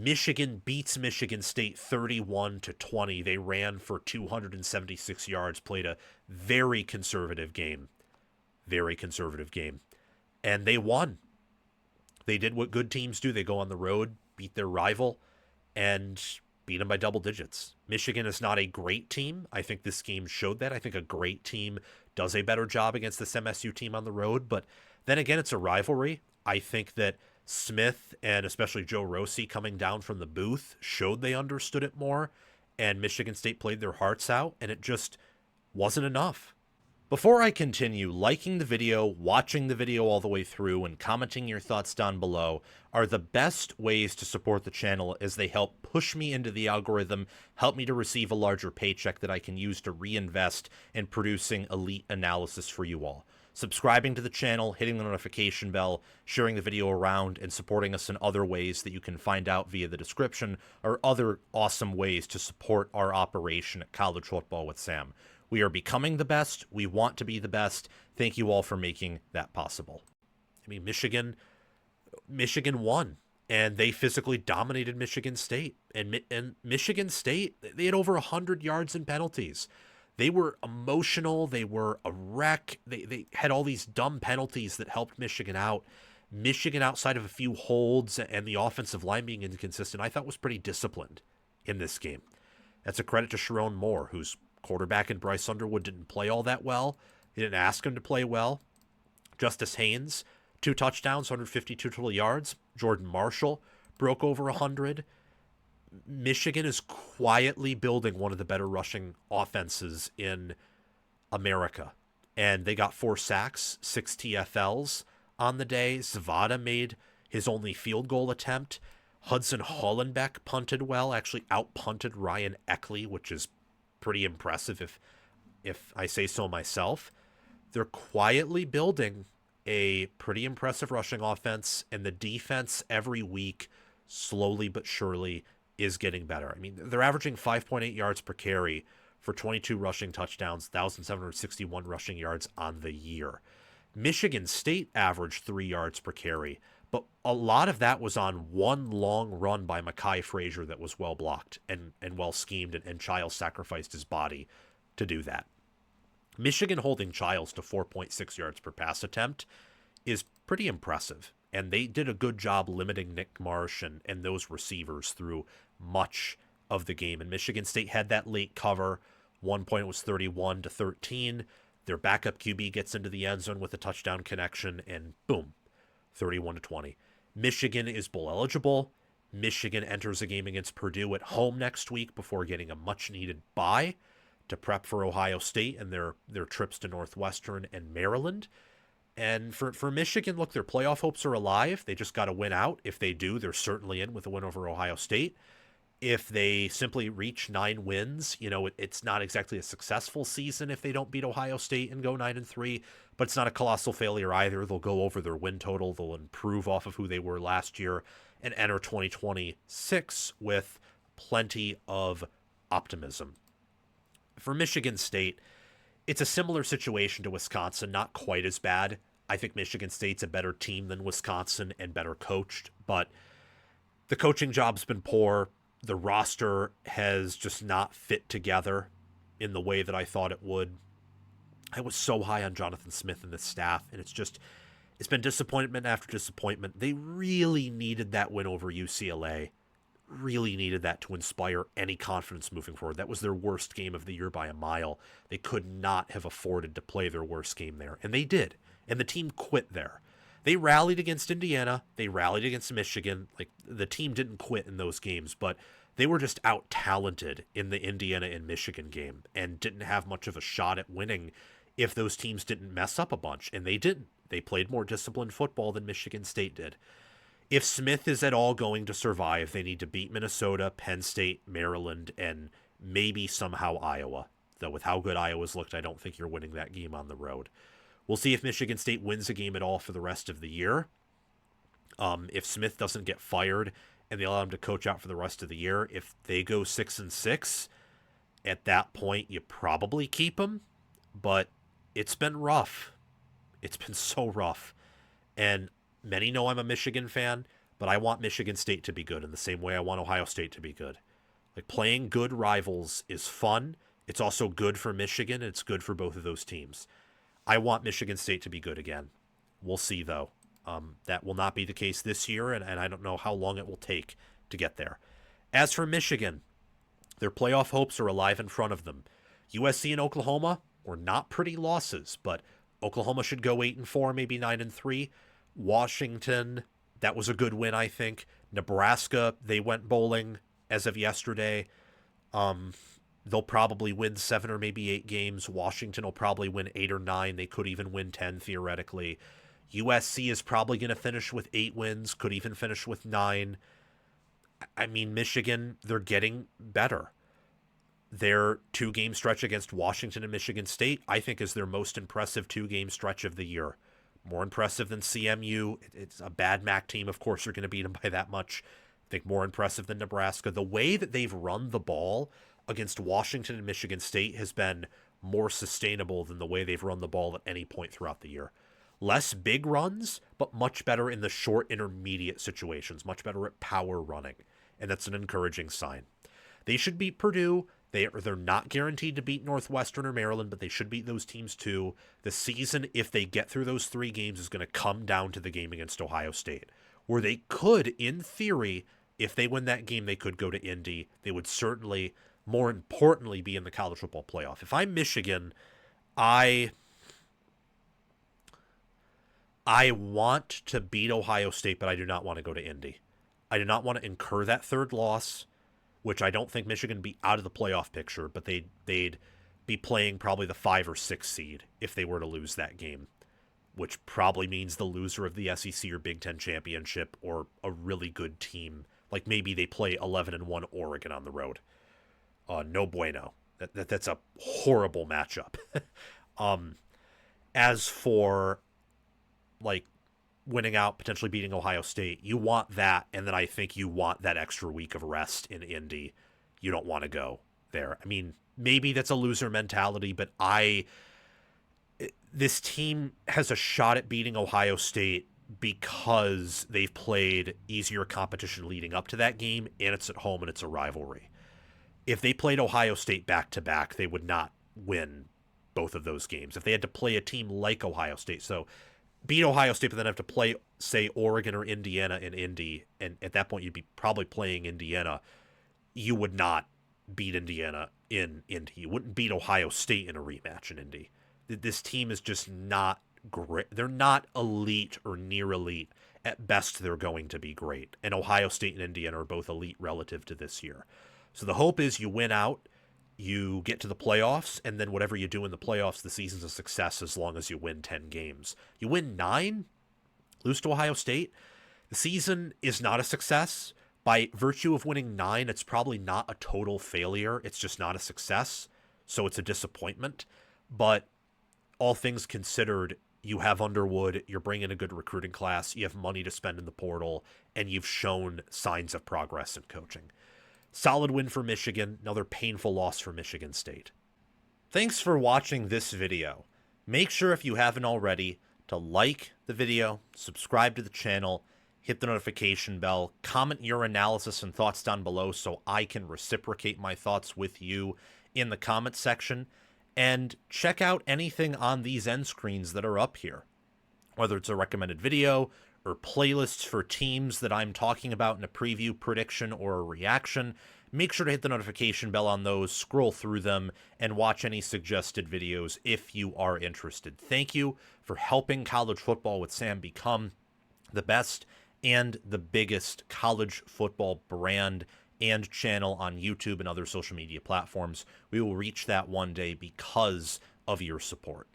Michigan beats Michigan State 31-20. They ran for 276 yards, played a very conservative game. Very conservative game. And they won. They did what good teams do. They go on the road, beat their rival, and beat them by double digits. Michigan is not a great team. I think this game showed that. I think a great team does a better job against this MSU team on the road. But then again, it's a rivalry. I think that Smith and especially Joe Rossi coming down from the booth showed they understood it more. And Michigan State played their hearts out, and it just wasn't enough. Before I continue, liking the video, watching the video all the way through, and commenting your thoughts down below are the best ways to support the channel, as they help push me into the algorithm, help me to receive a larger paycheck that I can use to reinvest in producing elite analysis for you all. Subscribing to the channel, hitting the notification bell, sharing the video around, and supporting us in other ways that you can find out via the description are other awesome ways to support our operation at College Football with Sam. We are becoming the best. We want to be the best. Thank you all for making that possible. I mean, Michigan won, and they physically dominated Michigan State. And Michigan State, they had over 100 yards in penalties. They were emotional. They were a wreck. They had all these dumb penalties that helped Michigan out. Michigan, outside of a few holds and the offensive line being inconsistent, I thought was pretty disciplined in this game. That's a credit to Sherrone Moore, who's quarterback and Bryce Underwood didn't play all that well. They didn't ask him to play well. Justice Haynes, 2 touchdowns, 152 total yards. Jordan Marshall broke over 100. Michigan is quietly building one of the better rushing offenses in America. And they got 4 sacks, 6 TFLs on the day. Zavada made his only field goal attempt. Hudson Hollenbeck punted well, actually out-punted Ryan Eckley, which is pretty impressive if I say so myself. They're quietly building a pretty impressive rushing offense, and the defense every week, slowly but surely, is getting better. I mean, they're averaging 5.8 yards per carry for 22 rushing touchdowns, 1,761 rushing yards on the year. Michigan State averaged 3 yards per carry, but a lot of that was on one long run by Mekhi Frazier that was well blocked and well schemed, and Chiles sacrificed his body to do that. Michigan holding Chiles to 4.6 yards per pass attempt is pretty impressive, and they did a good job limiting Nick Marsh and those receivers through much of the game. And Michigan State had that late cover. One point it was 31-13. Their backup QB gets into the end zone with a touchdown connection, and boom, 31-20. Michigan is bowl eligible. Michigan enters a game against Purdue at home next week before getting a much-needed bye to prep for Ohio State and their trips to Northwestern and Maryland. And for Michigan, look, their playoff hopes are alive. They just got to win out. If they do, they're certainly in with a win over Ohio State. If they simply reach 9 wins, it's not exactly a successful season if they don't beat Ohio State and go 9-3, but it's not a colossal failure either. They'll go over their win total. They'll improve off of who they were last year and enter 2026 with plenty of optimism. For Michigan State, it's a similar situation to Wisconsin, not quite as bad. I think Michigan State's a better team than Wisconsin and better coached, but the coaching job's been poor. The roster has just not fit together in the way that I thought it would. I was so high on Jonathan Smith and the staff, and it's been disappointment after disappointment. They really needed that win over UCLA. Really needed that to inspire any confidence moving forward. That was their worst game of the year by a mile. They could not have afforded to play their worst game there, and they did. And the team quit there. They rallied against Indiana. They rallied against Michigan. Like, the team didn't quit in those games, but they were just out-talented in the Indiana and Michigan game and didn't have much of a shot at winning if those teams didn't mess up a bunch, and they didn't. They played more disciplined football than Michigan State did. If Smith is at all going to survive, they need to beat Minnesota, Penn State, Maryland, and maybe somehow Iowa. Though with how good Iowa's looked, I don't think you're winning that game on the road. We'll see if Michigan State wins a game at all for the rest of the year. If Smith doesn't get fired and they allow him to coach out for the rest of the year, if they go 6-6, at that point you probably keep him. But it's been rough. It's been so rough. And many know I'm a Michigan fan, but I want Michigan State to be good in the same way I want Ohio State to be good. Like, playing good rivals is fun. It's also good for Michigan. It's good for both of those teams. I want Michigan State to be good again. We'll see, though. That will not be the case this year, and I don't know how long it will take to get there. As for Michigan, their playoff hopes are alive in front of them. USC and Oklahoma were not pretty losses, but Oklahoma should go 8-4, maybe 9-3. Washington, that was a good win, I think. Nebraska, they went bowling as of yesterday. They'll probably win 7 or maybe 8 games. Washington will probably win 8 or 9. They could even win 10 theoretically. USC is probably going to finish with 8 wins, could even finish with 9. I mean, Michigan, they're getting better. Their 2-game stretch against Washington and Michigan State, I think, is their most impressive 2-game stretch of the year. More impressive than CMU. It's a bad MAC team. Of course, they're going to beat them by that much. I think more impressive than Nebraska. The way that they've run the ball against Washington and Michigan State has been more sustainable than the way they've run the ball at any point throughout the year. Less big runs, but much better in the short intermediate situations, much better at power running, and that's an encouraging sign. They should beat Purdue. They're not guaranteed to beat Northwestern or Maryland, but they should beat those teams too. The season, if they get through those 3 games, is going to come down to the game against Ohio State, where they could, in theory, if they win that game, they could go to Indy. They would certainly, more importantly, be in the college football playoff. If I'm Michigan, I want to beat Ohio State, but I do not want to go to Indy. I do not want to incur that 3rd loss, which I don't think Michigan would be out of the playoff picture, but they'd be playing probably the 5 or 6 seed if they were to lose that game, which probably means the loser of the SEC or Big Ten championship or a really good team. Like, maybe they play 11-1 Oregon on the road. No bueno. That's a horrible matchup. As for, like, winning out, potentially beating Ohio State, you want that, and then I think you want that extra week of rest in Indy. You don't want to go there. I mean, maybe that's a loser mentality, but this team has a shot at beating Ohio State because they've played easier competition leading up to that game, and it's at home and it's a rivalry. If they played Ohio State back-to-back, they would not win both of those games. If they had to play a team like Ohio State, so beat Ohio State, but then have to play, say, Oregon or Indiana in Indy, and at that point you'd be probably playing Indiana, you would not beat Indiana in Indy. You wouldn't beat Ohio State in a rematch in Indy. This team is just not great. They're not elite or near elite. At best, they're going to be great. And Ohio State and Indiana are both elite relative to this year. So the hope is you win out, you get to the playoffs, and then whatever you do in the playoffs, the season's a success as long as you win 10 games. You win 9, lose to Ohio State, the season is not a success. By virtue of winning 9, it's probably not a total failure. It's just not a success, so it's a disappointment. But all things considered, you have Underwood, you're bringing a good recruiting class, you have money to spend in the portal, and you've shown signs of progress in coaching. Solid win for Michigan, another painful loss for Michigan State. Thanks for watching this video. Make sure, if you haven't already, to like the video, subscribe to the channel, hit the notification bell, comment your analysis and thoughts down below so I can reciprocate my thoughts with you in the comment section, and check out anything on these end screens that are up here. Whether it's a recommended video, or playlists for teams that I'm talking about in a preview, prediction, or a reaction, make sure to hit the notification bell on those, scroll through them, and watch any suggested videos if you are interested. Thank you for helping College Football with Sam become the best and the biggest college football brand and channel on YouTube and other social media platforms. We will reach that one day because of your support.